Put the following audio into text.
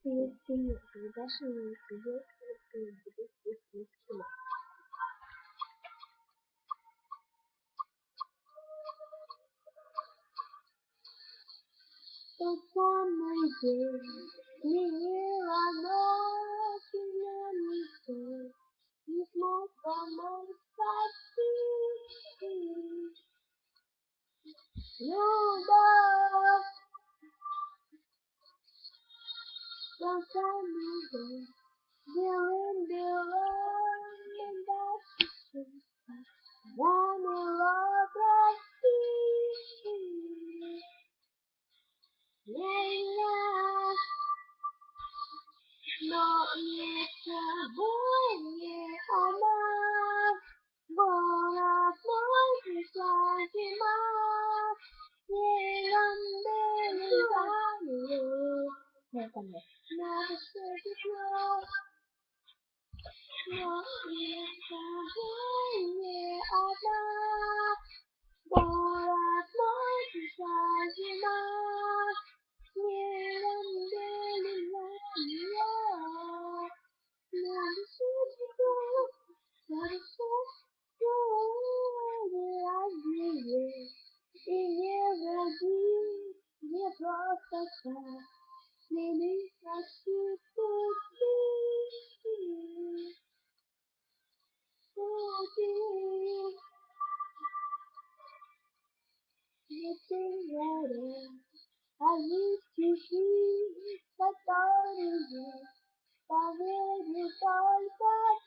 Filipino International Studios Philippines Business School. The summer day, near a north kilometer, you smoke from a spicy. You love the summer day, during the rain and the sun. Vanilla Brazil, Leila, no nieta, buena ama, bora muy lágrima, llegan del baño, nada se dijo, no nieta, buena ama. Borat muy lágrima, llegan del baño, nada se dijo, nada se dijo, и не води, не просто так, не хочу пути, пути. Water, I used to see the darling, but when you fall back,